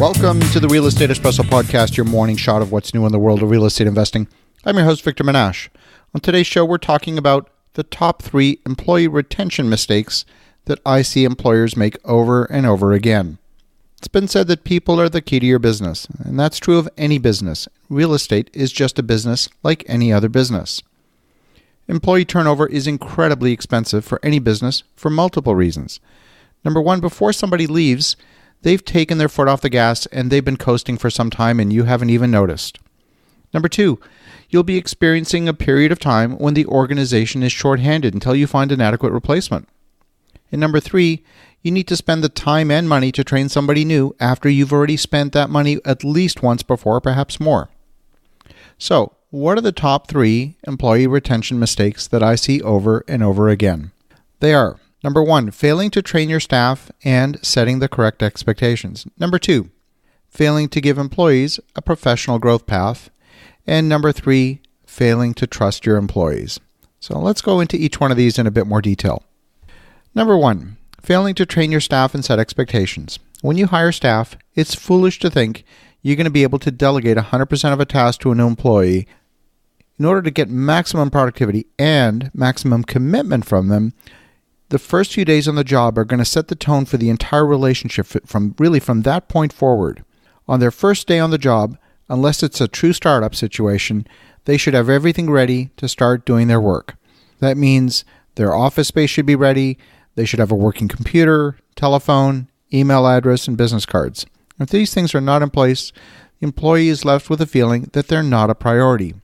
Welcome to the Real Estate Espresso Podcast, your morning shot of what's new in the world of real estate investing. I'm your host, Victor Menashe. On today's show, we're talking about the top 3 employee retention mistakes that I see employers make over and over again. It's been said that people are the key to your business, and that's true of any business. Real estate is just a business like any other business. Employee turnover is incredibly expensive for any business for multiple reasons. Number one, before somebody leaves, they've taken their foot off the gas and they've been coasting for some time and you haven't even noticed. Number two, you'll be experiencing a period of time when the organization is shorthanded until you find an adequate replacement. And number three, you need to spend the time and money to train somebody new after you've already spent that money at least once before, perhaps more. So, what are the top 3 employee retention mistakes that I see over and over again? They are: number 1, failing to train your staff and setting the correct expectations. Number 2, failing to give employees a professional growth path. And number 3, failing to trust your employees. So let's go into each one of these in a bit more detail. Number 1, failing to train your staff and set expectations. When you hire staff, it's foolish to think you're going to be able to delegate 100% of a task to a new employee. In order to get maximum productivity and maximum commitment from them, the first few days on the job are going to set the tone for the entire relationship from that point forward. On their first day on the job, unless it's a true startup situation, they should have everything ready to start doing their work. That means their office space should be ready. They should have a working computer, telephone, email address, and business cards. If these things are not in place, the employee is left with a feeling that they're not a priority.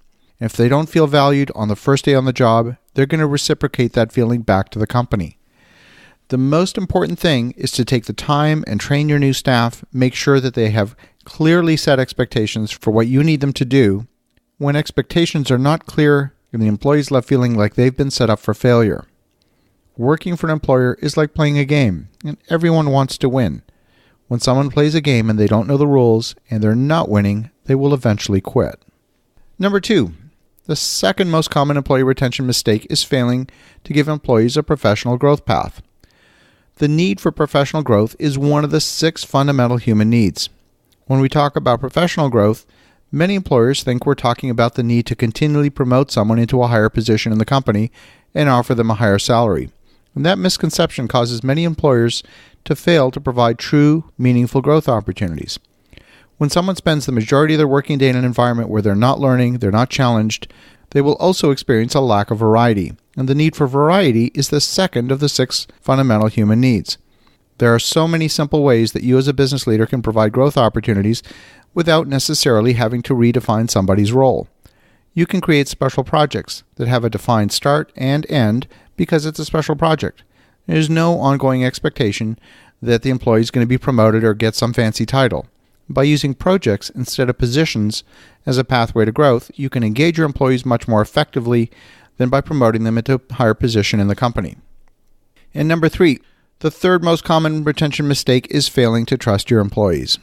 If they don't feel valued on the first day on the job, they're going to reciprocate that feeling back to the company. The most important thing is to take the time and train your new staff, make sure that they have clearly set expectations for what you need them to do. When expectations are not clear, the employee is left feeling like they've been set up for failure. Working for an employer is like playing a game, and everyone wants to win. When someone plays a game and they don't know the rules and they're not winning, they will eventually quit. Number 2, the second most common employee retention mistake is failing to give employees a professional growth path. The need for professional growth is one of the 6 fundamental human needs. When we talk about professional growth, many employers think we're talking about the need to continually promote someone into a higher position in the company and offer them a higher salary. And that misconception causes many employers to fail to provide true, meaningful growth opportunities. When someone spends the majority of their working day in an environment where they're not learning, they're not challenged, they will also experience a lack of variety. And the need for variety is the second of the 6 fundamental human needs. There are so many simple ways that you as a business leader can provide growth opportunities without necessarily having to redefine somebody's role. You can create special projects that have a defined start and end because it's a special project. There's no ongoing expectation that the employee is going to be promoted or get some fancy title. By using projects instead of positions as a pathway to growth, you can engage your employees much more effectively than by promoting them into a higher position in the company. And number 3, the third most common retention mistake is failing to trust your employees.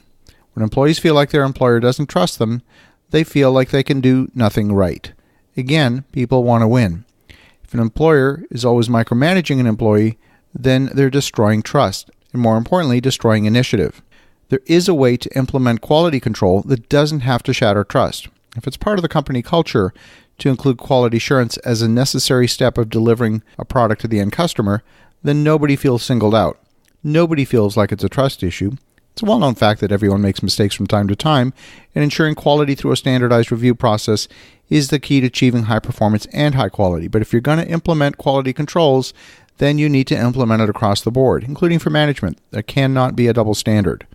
When employees feel like their employer doesn't trust them, they feel like they can do nothing right. Again, people want to win. If an employer is always micromanaging an employee, then they're destroying trust, and more importantly, destroying initiative. There is a way to implement quality control that doesn't have to shatter trust. If it's part of the company culture to include quality assurance as a necessary step of delivering a product to the end customer, then nobody feels singled out. Nobody feels like it's a trust issue. It's a well-known fact that everyone makes mistakes from time to time, and ensuring quality through a standardized review process is the key to achieving high performance and high quality. But if you're going to implement quality controls, then you need to implement it across the board, including for management. There cannot be a double standard.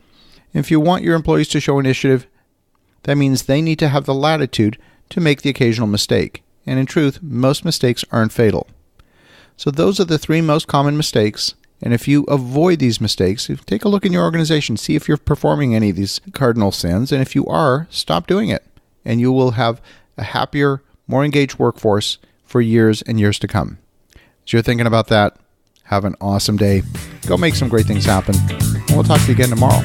If you want your employees to show initiative, that means they need to have the latitude to make the occasional mistake. And in truth, most mistakes aren't fatal. So those are the 3 most common mistakes. And if you avoid these mistakes, take a look in your organization, see if you're performing any of these cardinal sins. And if you are, stop doing it. And you will have a happier, more engaged workforce for years and years to come. So you're thinking about that, have an awesome day. Go make some great things happen. And we'll talk to you again tomorrow.